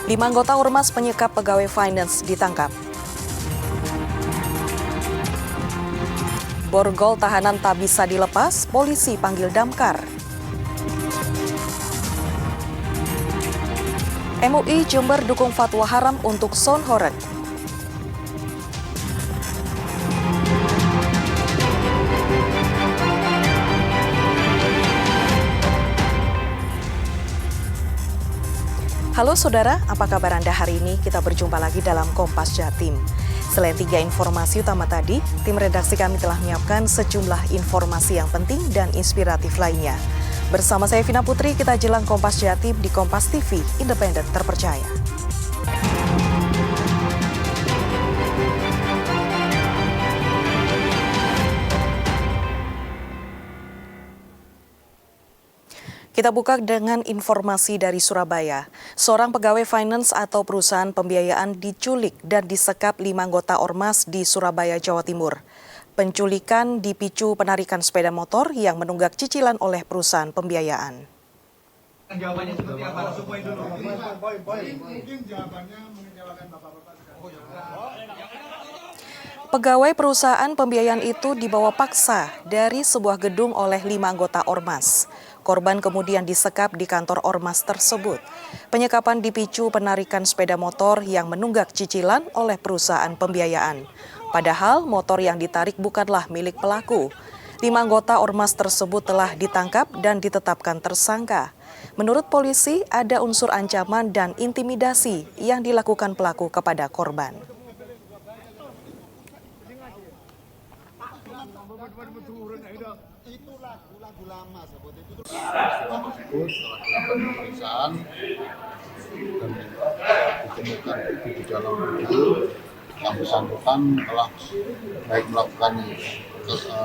5 anggota ormas penyekap pegawai finance ditangkap. Borgol tahanan tak bisa dilepas, polisi panggil damkar. MUI Jember dukung fatwa haram untuk sound horeg. Halo saudara, apa kabar Anda hari ini? Kita berjumpa lagi dalam Kompas Jatim. Selain 3 informasi utama tadi, tim redaksi kami telah menyiapkan sejumlah informasi yang penting dan inspiratif lainnya. Bersama saya Vina Putri, kita jelang Kompas Jatim di Kompas TV, independen terpercaya. Kita buka dengan informasi dari Surabaya. Seorang pegawai finance atau perusahaan pembiayaan diculik dan disekap 5 anggota ormas di Surabaya, Jawa Timur. Penculikan dipicu penarikan sepeda motor yang menunggak cicilan oleh perusahaan pembiayaan. Jawabannya seperti apa? Supaya dulu. Mungkin jawabannya mengecewakan bapak-bapak sekali. Pegawai perusahaan pembiayaan itu dibawa paksa dari sebuah gedung oleh 5 anggota ormas. Korban kemudian disekap di kantor ormas tersebut. Penyekapan dipicu penarikan sepeda motor yang menunggak cicilan oleh perusahaan pembiayaan. Padahal motor yang ditarik bukanlah milik pelaku. 5 anggota ormas tersebut telah ditangkap dan ditetapkan tersangka. Menurut polisi, ada unsur ancaman dan intimidasi yang dilakukan pelaku kepada korban. Itu lagu lama seperti itu. Peristiwa tersebut setelah dilakukan pemeriksaan dan ditemukan di dalam video yang bersangkutan telah baik melakukan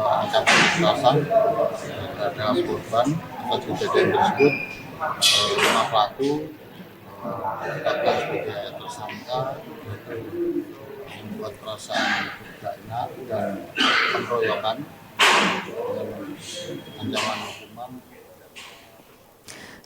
ancaman kekerasan terhadap korban atas kejadian tersebut. 5 pelaku ditetapkan sebagai tersangka, yaitu membuat perasaan tidak enak dan pengeroyokan dengan ancaman hukuman.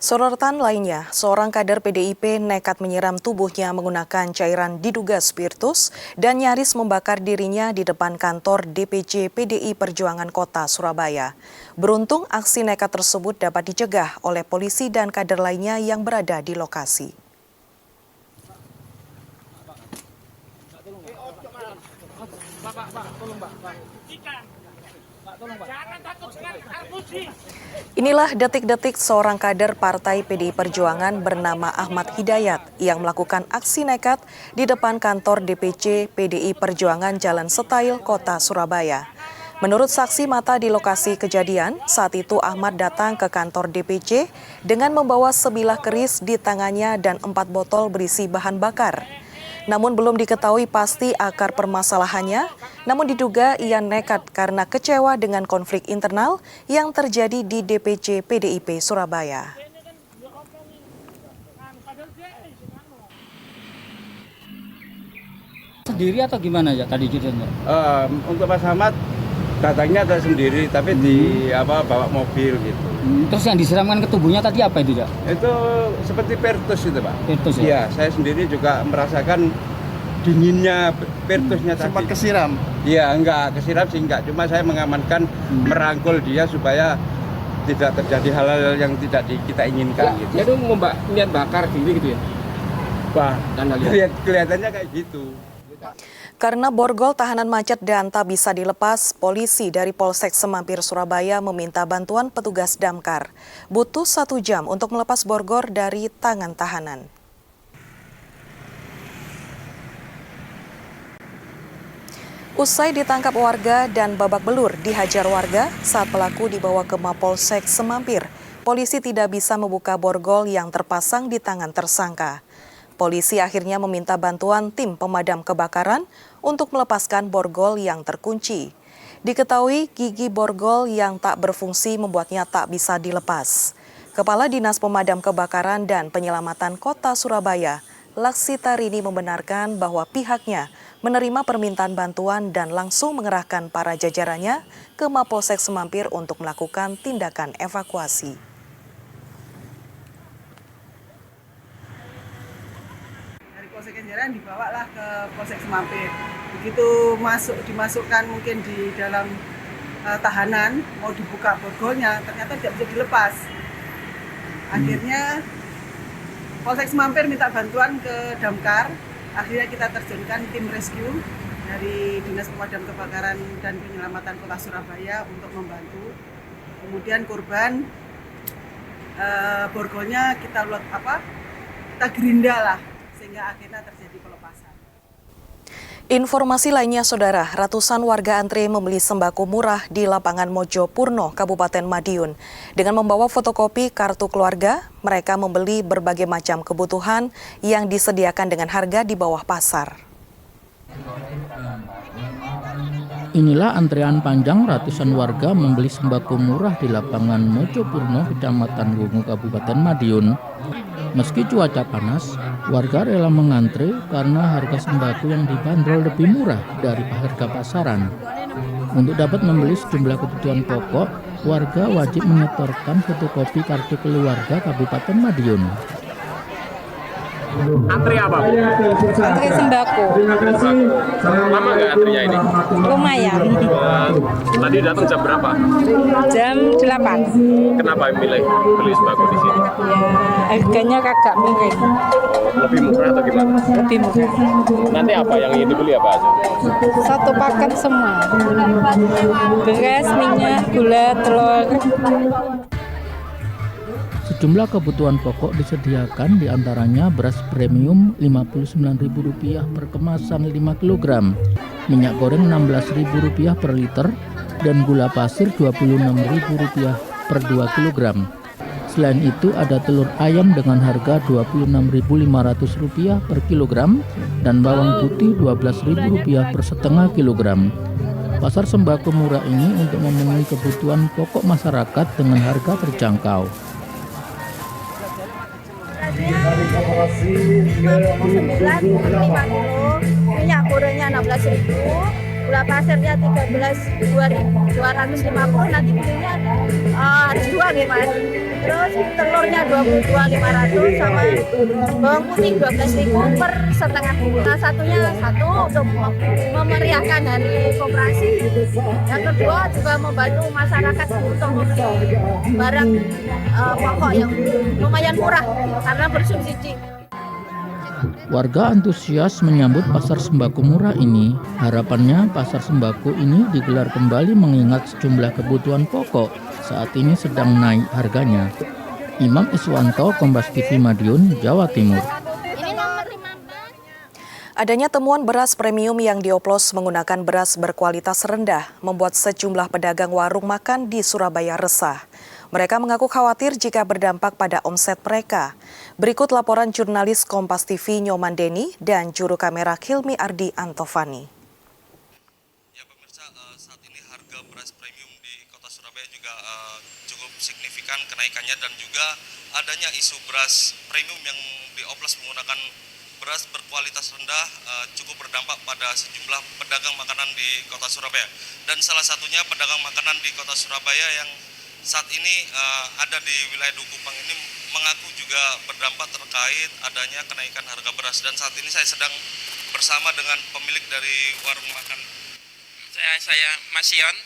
Sorotan lainnya, seorang kader PDIP nekat menyiram tubuhnya menggunakan cairan diduga spiritus dan nyaris membakar dirinya di depan kantor DPC PDI Perjuangan Kota Surabaya. Beruntung aksi nekat tersebut dapat dicegah oleh polisi dan kader lainnya yang berada di lokasi. Inilah detik-detik seorang kader Partai PDI Perjuangan bernama Ahmad Hidayat yang melakukan aksi nekat di depan kantor DPC PDI Perjuangan Jalan Setail, Kota Surabaya. Menurut saksi mata di lokasi kejadian, saat itu Ahmad datang ke kantor DPC dengan membawa sebilah keris di tangannya dan 4 botol berisi bahan bakar. Namun belum diketahui pasti akar permasalahannya, namun diduga ia nekat karena kecewa dengan konflik internal yang terjadi di DPC PDIP Surabaya. Sendiri atau gimana ya tadi judulnya? Untuk Mas Ahmad datangnya ada sendiri, tapi bawa mobil gitu. Terus yang disiramkan ke tubuhnya tadi apa itu ya? Itu seperti Pertus itu Pak. Pertus ya? Iya, saya sendiri juga merasakan dinginnya Pertusnya tadi. Sempat kesiram? Iya, enggak kesiram sih enggak. Cuma saya mengamankan, merangkul dia supaya tidak terjadi hal-hal yang tidak kita inginkan gitu. Dia itu niat bakar diri gitu ya? Wah, kelihatannya kayak gitu. Karena borgol tahanan macet dan tak bisa dilepas, polisi dari Polsek Semampir Surabaya meminta bantuan petugas damkar. Butuh 1 jam untuk melepas borgol dari tangan tahanan. Usai ditangkap warga dan babak belur dihajar warga saat pelaku dibawa ke Mapolsek Semampir, polisi tidak bisa membuka borgol yang terpasang di tangan tersangka. Polisi akhirnya meminta bantuan tim pemadam kebakaran untuk melepaskan borgol yang terkunci. Diketahui gigi borgol yang tak berfungsi membuatnya tak bisa dilepas. Kepala Dinas Pemadam Kebakaran dan Penyelamatan Kota Surabaya, Laksitarini membenarkan bahwa pihaknya menerima permintaan bantuan dan langsung mengerahkan para jajarannya ke Mapolsek Semampir untuk melakukan tindakan evakuasi. Polsek Kenjeran dibawalah ke Polsek Semampir. Begitu dimasukkan mungkin di dalam tahanan, mau dibuka borgolnya, ternyata tidak bisa dilepas. Akhirnya Polsek Semampir minta bantuan ke Damkar. Akhirnya kita terjunkan tim rescue dari Dinas Pemadam Kebakaran dan Penyelamatan Kota Surabaya untuk membantu. Kemudian korban borgolnya kita gerinda lah, sehingga akhirnya terjadi pelepasan. Informasi lainnya, Saudara, ratusan warga antre membeli sembako murah di lapangan Mojopurno, Kabupaten Madiun. Dengan membawa fotokopi kartu keluarga, mereka membeli berbagai macam kebutuhan yang disediakan dengan harga di bawah pasar. Inilah antrean panjang ratusan warga membeli sembako murah di lapangan Mojopurno, Kecamatan Wungu, Kabupaten Madiun. Meski cuaca panas, warga rela mengantre karena harga sembako yang dibanderol lebih murah dari harga pasaran. Untuk dapat membeli sejumlah kebutuhan pokok, warga wajib menyetorkan fotokopi kartu keluarga Kabupaten Madiun. Antri apa? Antri sembako. Lama nggak antrinya ini? Lumayan. Tadi datang jam berapa? Jam 8. Kenapa milih beli sembako di sini? Ya, harganya kagak miring. Lebih murah atau gimana? Lebih murah. Nanti apa yang ingin dibeli apa aja? Satu paket semua. Beras, minyak, gula, telur. Sejumlah kebutuhan pokok disediakan, diantaranya beras premium Rp59.000 per kemasan 5 kg, minyak goreng Rp16.000 per liter, dan gula pasir Rp26.000 per 2 kg. Selain itu ada telur ayam dengan harga Rp26.500 per kilogram dan bawang putih Rp12.000 per setengah kilogram. Pasar sembako murah ini untuk memenuhi kebutuhan pokok masyarakat dengan harga terjangkau. Minyak gorengnya 16.000, gula pasirnya 13.250, nanti belinya harus 2 nih Mas. Terus telurnya 22.500 sama bawang putih 12.000 per setengah. Nah, satunya untuk memeriahkan hari koperasi. Yang kedua juga membantu masyarakat untuk membeli barang pokok yang lumayan murah karena bersubsidi. Warga antusias menyambut pasar sembako murah ini. Harapannya pasar sembako ini digelar kembali mengingat sejumlah kebutuhan pokok saat ini sedang naik harganya. Imam Iswanto, Kompas TV Madiun, Jawa Timur. Adanya temuan beras premium yang dioplos menggunakan beras berkualitas rendah membuat sejumlah pedagang warung makan di Surabaya resah. Mereka mengaku khawatir jika berdampak pada omset mereka. Berikut laporan jurnalis Kompas TV Nyoman Deni dan juru kamera Hilmi Ardi Antovani. Ya pemirsa, saat ini harga beras premium di kota Surabaya juga cukup signifikan kenaikannya dan juga adanya isu beras premium yang dioplos menggunakan beras berkualitas rendah cukup berdampak pada sejumlah pedagang makanan di kota Surabaya. Dan salah satunya pedagang makanan di kota Surabaya yang saat ini ada di wilayah Dukupang ini mengaku juga berdampak terkait adanya kenaikan harga beras. Dan saat ini saya sedang bersama dengan pemilik dari warung makan. Saya Mas Yon.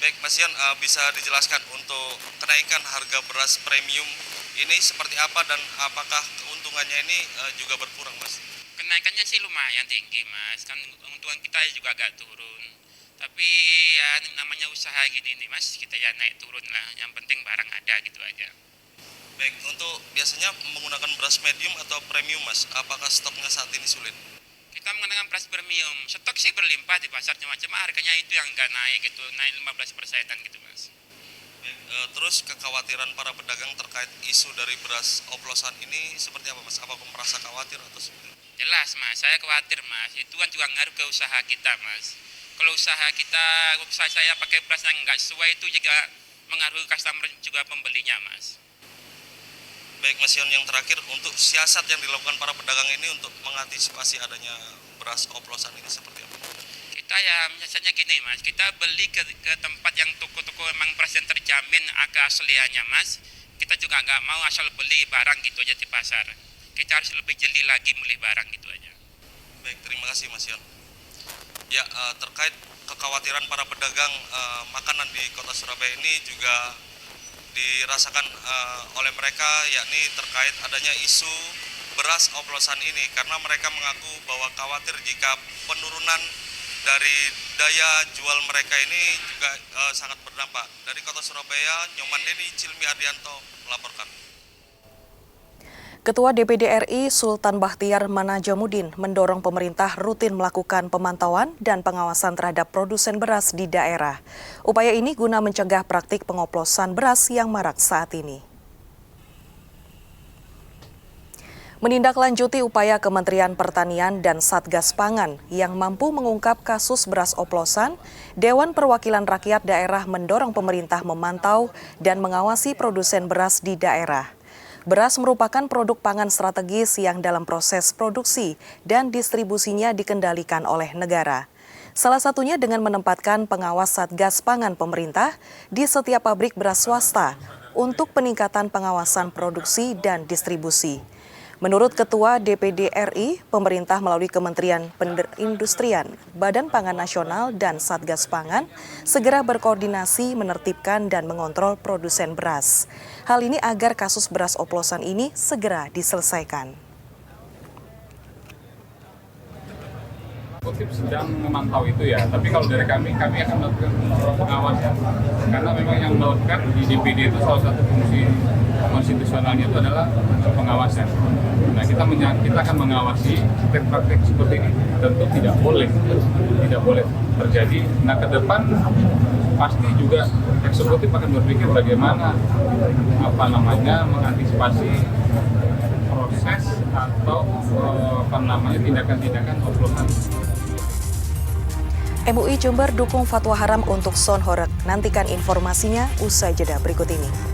Baik Mas Yon, bisa dijelaskan untuk kenaikan harga beras premium ini seperti apa dan apakah keuntungannya ini juga berkurang Mas? Kenaikannya sih lumayan tinggi Mas, kan keuntungan kita juga agak turun. Tapi ya namanya usaha gini nih Mas, kita ya naik turun lah, yang penting barang ada gitu aja. Baik, untuk biasanya menggunakan beras medium atau premium Mas, apakah stoknya saat ini sulit? Kita menggunakan beras premium, stok sih berlimpah di pasar, cuma harganya itu yang nggak naik gitu, naik 15%-an gitu Mas. Baik, terus kekhawatiran para pedagang terkait isu dari beras oplosan ini seperti apa Mas? Apakah merasa khawatir atau seperti apa? Jelas Mas, saya khawatir Mas, itu kan juga ngaruh ke usaha kita Mas. Kalau usaha saya pakai beras yang nggak sesuai itu juga mengaruhi customer juga pembelinya Mas. Baik Mas Yon, yang terakhir untuk siasat yang dilakukan para pedagang ini untuk mengantisipasi adanya beras oplosan ini seperti apa? Kita ya biasanya gini Mas, kita beli ke tempat yang toko-toko memang beras yang terjamin keasliannya Mas. Kita juga nggak mau asal beli barang gitu aja di pasar. kita harus lebih jeli lagi milih barang gitu aja. Baik, terima kasih Mas Yon. Ya, terkait kekhawatiran para pedagang makanan di Kota Surabaya ini juga dirasakan oleh mereka, yakni terkait adanya isu beras oplosan ini, karena mereka mengaku bahwa khawatir jika penurunan dari daya jual mereka ini juga sangat berdampak. Dari Kota Surabaya, Nyoman Deni, Cilmi Ardianto melaporkan. Ketua DPD RI Sultan Bahtiar Manajamuddin mendorong pemerintah rutin melakukan pemantauan dan pengawasan terhadap produsen beras di daerah. Upaya ini guna mencegah praktik pengoplosan beras yang marak saat ini. Menindaklanjuti upaya Kementerian Pertanian dan Satgas Pangan yang mampu mengungkap kasus beras oplosan, Dewan Perwakilan Rakyat Daerah mendorong pemerintah memantau dan mengawasi produsen beras di daerah. Beras merupakan produk pangan strategis yang dalam proses produksi dan distribusinya dikendalikan oleh negara. Salah satunya dengan menempatkan pengawas Satgas Pangan pemerintah di setiap pabrik beras swasta untuk peningkatan pengawasan produksi dan distribusi. Menurut Ketua DPD RI, pemerintah melalui Kementerian Perindustrian, Badan Pangan Nasional, dan Satgas Pangan segera berkoordinasi menertibkan dan mengontrol produsen beras. Hal ini agar kasus beras oplosan ini segera diselesaikan. Eksekutif sedang memantau itu ya, tapi kalau dari kami akan melakukan pengawasan. Karena memang yang melakukan di DPD itu salah satu fungsi konstitusionalnya itu adalah pengawasan. Nah, kita akan mengawasi praktek seperti ini. Tentu tidak boleh terjadi. Nah, ke depan pasti juga eksekutif akan berpikir bagaimana mengantisipasi proses atau tindakan-tindakan oplosan. MUI Jember dukung fatwa haram untuk Son Horeg. Nantikan informasinya usai jeda berikut ini.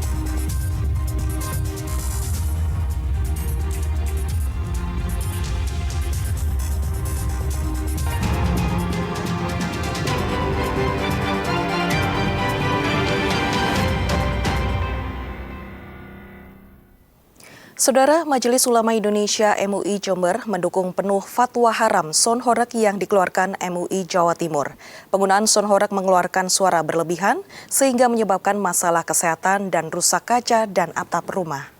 Saudara, Majelis Ulama Indonesia MUI Jember mendukung penuh fatwa haram Son Horeg yang dikeluarkan MUI Jawa Timur. Penggunaan Son Horeg mengeluarkan suara berlebihan sehingga menyebabkan masalah kesehatan dan rusak kaca dan atap rumah.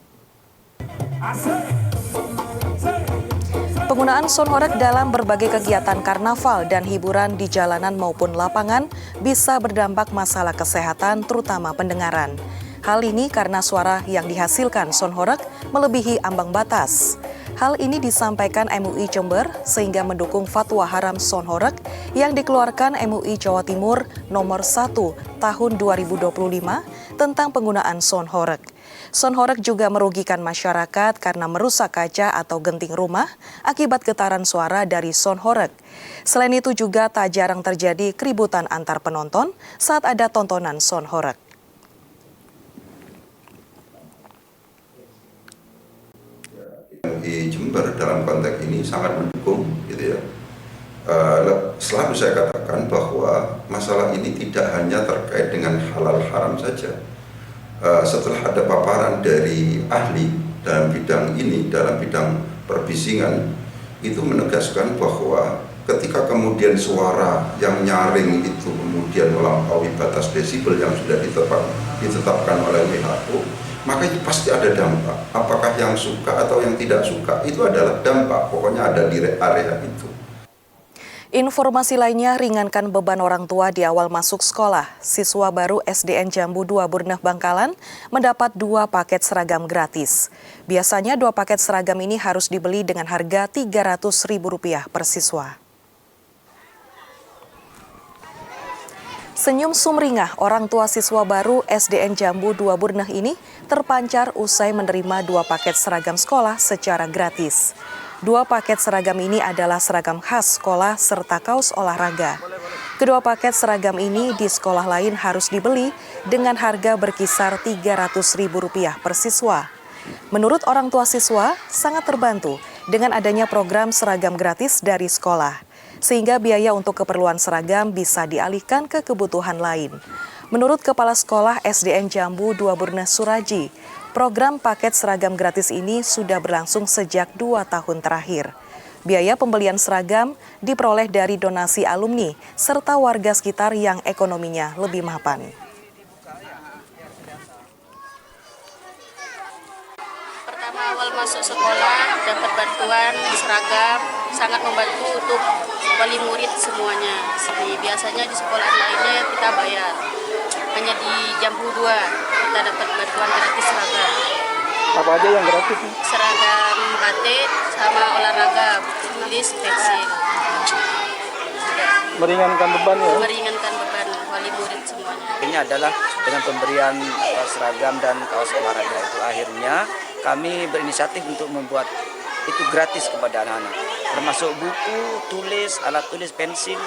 Penggunaan Son Horeg dalam berbagai kegiatan karnaval dan hiburan di jalanan maupun lapangan bisa berdampak masalah kesehatan terutama pendengaran. Hal ini karena suara yang dihasilkan Son Horeg melebihi ambang batas. Hal ini disampaikan MUI Jember sehingga mendukung fatwa haram Son Horeg yang dikeluarkan MUI Jawa Timur nomor 1 tahun 2025 tentang penggunaan Son Horeg. Son Horeg juga merugikan masyarakat karena merusak kaca atau genting rumah akibat getaran suara dari Son Horeg. Selain itu juga tak jarang terjadi keributan antar penonton saat ada tontonan Son Horeg. MUI Jember dalam konteks ini sangat mendukung, gitu ya. Selalu saya katakan bahwa masalah ini tidak hanya terkait dengan halal haram saja. Setelah ada paparan dari ahli dalam bidang ini, dalam bidang perbisingan, itu menegaskan bahwa ketika kemudian suara yang nyaring itu kemudian melampaui batas desibel yang sudah ditetapkan oleh WHO, maka itu pasti ada dampak. Apakah yang suka atau yang tidak suka, itu adalah dampak. Pokoknya ada di area itu. Informasi lainnya, ringankan beban orang tua di awal masuk sekolah. Siswa baru SDN Jambu 2 Burneh Bangkalan mendapat 2 paket seragam gratis. Biasanya 2 paket seragam ini harus dibeli dengan harga Rp300.000 per siswa. Senyum sumringah orang tua siswa baru SDN Jambu 2 Burneh ini terpancar usai menerima 2 paket seragam sekolah secara gratis. 2 paket seragam ini adalah seragam khas sekolah serta kaos olahraga. Kedua paket seragam ini di sekolah lain harus dibeli dengan harga berkisar Rp300.000 per siswa. Menurut orang tua siswa, sangat terbantu dengan adanya program seragam gratis dari sekolah, sehingga biaya untuk keperluan seragam bisa dialihkan ke kebutuhan lain. Menurut Kepala Sekolah SDN Jambu 2 Burneh Suraji, Program paket seragam gratis ini sudah berlangsung sejak 2 tahun terakhir. Biaya pembelian seragam diperoleh dari donasi alumni serta warga sekitar yang ekonominya lebih mapan. Pertama awal masuk sekolah dapat bantuan seragam, sangat membantu untuk wali murid semuanya. Biasanya di sekolah lainnya kita bayar, hanya di jam 2 kita dapat bantuan gratis seragam. Apa aja yang gratis? Seragam batik sama olahraga, tulis, pensil. Meringankan beban ya? Meringankan beban wali murid semuanya. Ini adalah dengan pemberian seragam dan kaos olahraga itu akhirnya kami berinisiatif untuk membuat itu gratis kepada anak-anak. Termasuk buku, tulis, alat tulis, pensil,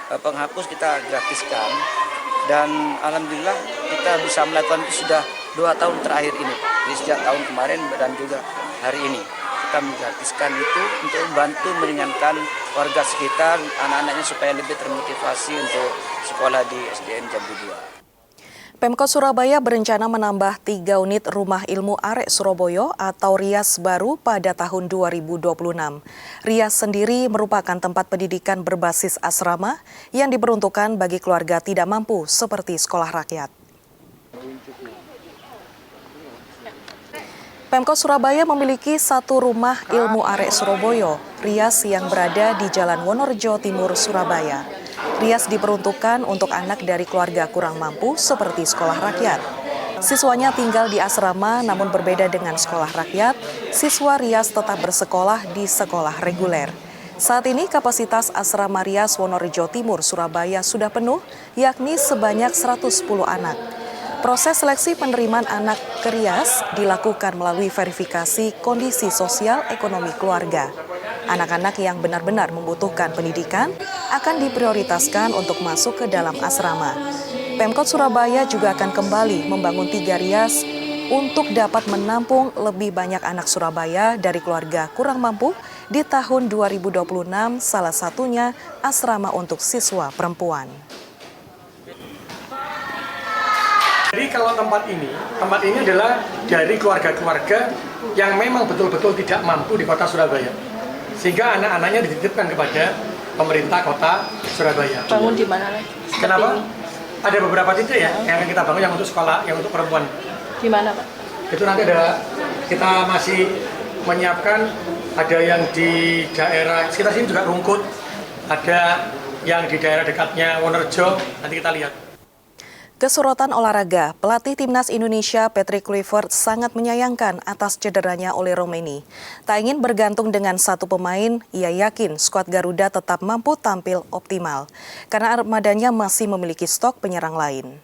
penghapus kita gratiskan. Dan alhamdulillah kita bisa melakukan itu sudah 2 tahun terakhir ini. Jadi sejak tahun kemarin dan juga hari ini kita menggratiskan itu untuk membantu meringankan warga sekitar, anak-anaknya supaya lebih termotivasi untuk sekolah di SDN Jambu 2. Pemkot Surabaya berencana menambah 3 unit Rumah Ilmu Arek Surabaya atau RIAS baru pada tahun 2026. RIAS sendiri merupakan tempat pendidikan berbasis asrama yang diperuntukkan bagi keluarga tidak mampu seperti sekolah rakyat. Pemkot Surabaya memiliki 1 Rumah Ilmu Arek Surabaya, RIAS yang berada di Jalan Wonorejo Timur, Surabaya. RIAS diperuntukkan untuk anak dari keluarga kurang mampu seperti sekolah rakyat. Siswanya tinggal di asrama namun berbeda dengan sekolah rakyat, siswa RIAS tetap bersekolah di sekolah reguler. Saat ini kapasitas asrama RIAS Wonorejo Timur, Surabaya sudah penuh, yakni sebanyak 110 anak. Proses seleksi penerimaan anak ke RIAS dilakukan melalui verifikasi kondisi sosial ekonomi keluarga. Anak-anak yang benar-benar membutuhkan pendidikan akan diprioritaskan untuk masuk ke dalam asrama. Pemkot Surabaya juga akan kembali membangun 3 RIAS untuk dapat menampung lebih banyak anak Surabaya dari keluarga kurang mampu di tahun 2026, salah satunya asrama untuk siswa perempuan. Jadi kalau tempat ini adalah dari keluarga-keluarga yang memang betul-betul tidak mampu di kota Surabaya. Sehingga anak-anaknya dititipkan kepada pemerintah kota Surabaya. Bangun di mana? Kenapa? Ada beberapa titik ya yang kita bangun yang untuk sekolah, yang untuk perempuan. Di mana, Pak? Itu nanti kita masih menyiapkan, ada yang di daerah sekitar sini juga Rungkut, ada yang di daerah dekatnya Wonorejo, nanti kita lihat. Kesorotan olahraga, pelatih Timnas Indonesia Patrick Kluivert sangat menyayangkan atas cederanya oleh Romeni. Tak ingin bergantung dengan 1 pemain, ia yakin skuad Garuda tetap mampu tampil optimal, karena armadanya masih memiliki stok penyerang lain.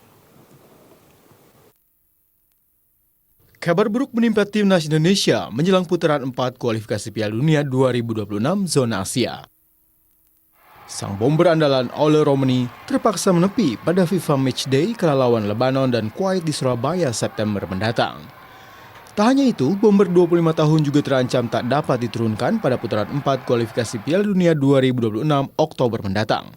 Kabar buruk menimpa Timnas Indonesia menjelang putaran 4 kualifikasi Piala Dunia 2026 zona Asia. Sang bomber andalan Ole Romeni terpaksa menepi pada FIFA Matchday kala lawan Lebanon dan Kuwait di Surabaya September mendatang. Tak hanya itu, bomber 25 tahun juga terancam tak dapat diturunkan pada putaran 4 kualifikasi Piala Dunia 2026 Oktober mendatang.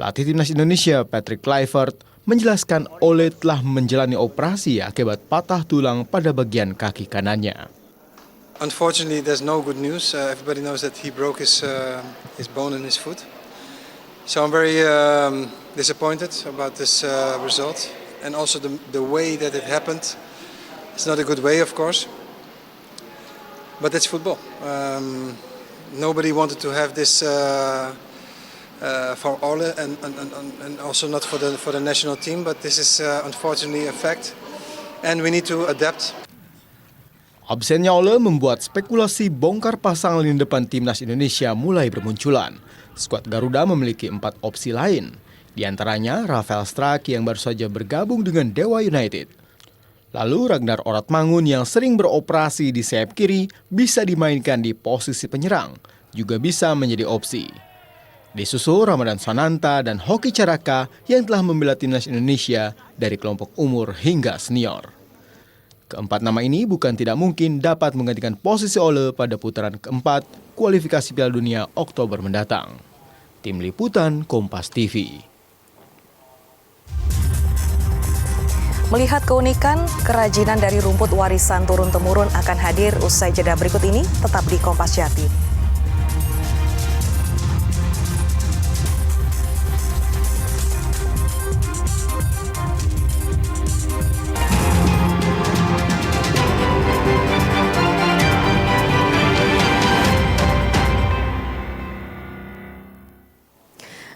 Pelatih Timnas Indonesia Patrick Kluivert menjelaskan Ole telah menjalani operasi akibat patah tulang pada bagian kaki kanannya. Unfortunately, there's no good news. Everybody knows that he broke his bone in his foot. So I'm very disappointed about this result, and also the way that it happened. It's not a good way, of course, but it's football. Nobody wanted to have this for Ole, and also not for the national team. But this is unfortunately a fact, and we need to adapt. Absennya Ole membuat spekulasi bongkar pasang lini depan Timnas Indonesia mulai bermunculan. Skuad Garuda memiliki 4 opsi lain, di antaranya Rafael Straki yang baru saja bergabung dengan Dewa United. Lalu Ragnar Oratmangun yang sering beroperasi di sayap kiri bisa dimainkan di posisi penyerang, juga bisa menjadi opsi. Disusul Ramadan Sananta dan Hoki Caraka yang telah membela Timnas Indonesia dari kelompok umur hingga senior. Keempat nama ini bukan tidak mungkin dapat menggantikan posisi Ole pada putaran keempat kualifikasi Piala Dunia Oktober mendatang. Tim Liputan Kompas TV. Melihat keunikan, kerajinan dari rumput warisan turun-temurun akan hadir usai jeda berikut ini, tetap di Kompas Jatim.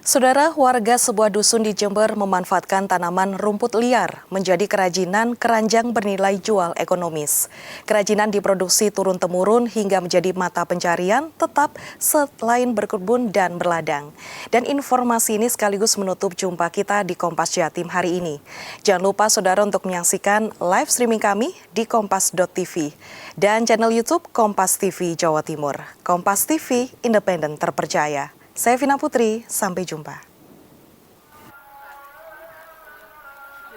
Saudara, warga sebuah dusun di Jember memanfaatkan tanaman rumput liar menjadi kerajinan keranjang bernilai jual ekonomis. Kerajinan diproduksi turun-temurun hingga menjadi mata pencarian tetap selain berkebun dan berladang. Dan informasi ini sekaligus menutup jumpa kita di Kompas Jatim hari ini. Jangan lupa saudara untuk menyaksikan live streaming kami di kompas.tv dan channel YouTube Kompas TV Jawa Timur. Kompas TV, independen terpercaya. Saya Vina Putri, sampai jumpa.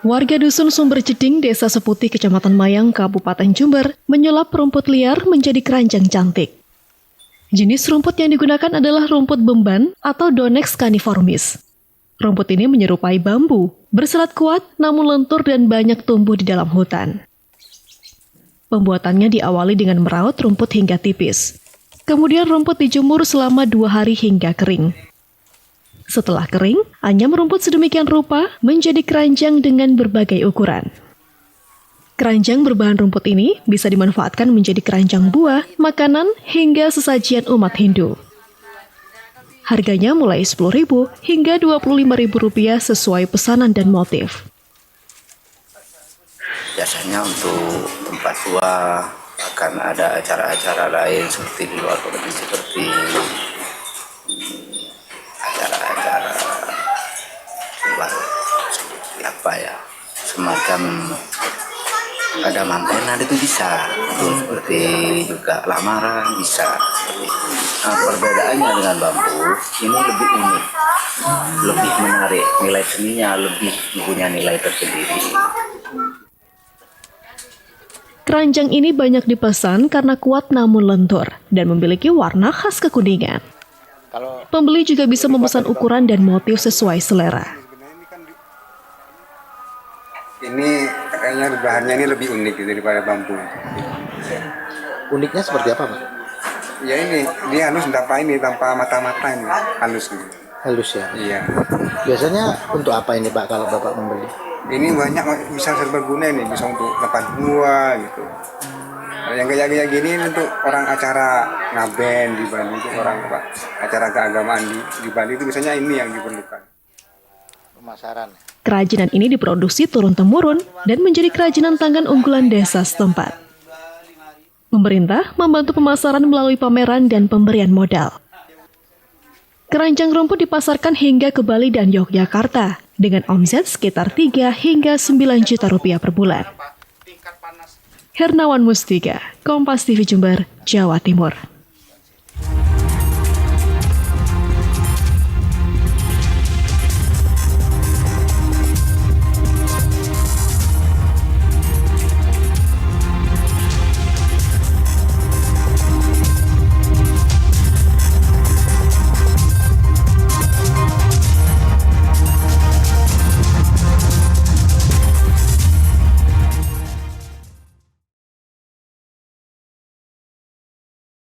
Warga Dusun Sumber Jeding, Desa Seputi, Kecamatan Mayang, Kabupaten Jember, menyulap rumput liar menjadi keranjang cantik. Jenis rumput yang digunakan adalah rumput beban atau Donex caniformis. Rumput ini menyerupai bambu, berserat kuat namun lentur dan banyak tumbuh di dalam hutan. Pembuatannya diawali dengan meraut rumput hingga tipis. Kemudian rumput dijemur selama 2 hari hingga kering. Setelah kering, anyam rumput sedemikian rupa menjadi keranjang dengan berbagai ukuran. Keranjang berbahan rumput ini bisa dimanfaatkan menjadi keranjang buah, makanan, hingga sesajian umat Hindu. Harganya mulai Rp10.000 hingga Rp25.000 sesuai pesanan dan motif. Biasanya untuk tempat tua, akan ada acara-acara lain seperti di luar provinsi, seperti acara-acara buat apa ya, semacam ada mantenan itu bisa, seperti juga lamaran bisa. Nah, perbedaannya dengan bambu ini lebih unik, lebih menarik, nilai seninya lebih mempunyai nilai tersendiri. Keranjang ini banyak dipesan karena kuat namun lentur dan memiliki warna khas kekuningan. Pembeli juga bisa memesan ukuran dan motif sesuai selera. Ini kayaknya bahannya ini lebih unik daripada bambu. Uniknya seperti apa, Pak? Ya ini, dia halus tanpa mata-mata ini, halus gitu. Halus ya? Iya. Biasanya untuk apa ini, Pak, kalau Bapak membeli? Ini banyak bisa berguna nih, bisa untuk lepas buah gitu. Yang kayak gini untuk orang acara ngaben di Bali, itu orang acara keagamaan di Bali itu biasanya ini yang diperlukan. Pemasaran. Kerajinan ini diproduksi turun-temurun dan menjadi kerajinan tangan unggulan desa setempat. Pemerintah membantu pemasaran melalui pameran dan pemberian modal. Keranjang rumput dipasarkan hingga ke Bali dan Yogyakarta dengan omset sekitar 3 hingga 9 juta rupiah per bulan. Hernawan Mustika, Kompas TV Jember, Jawa Timur.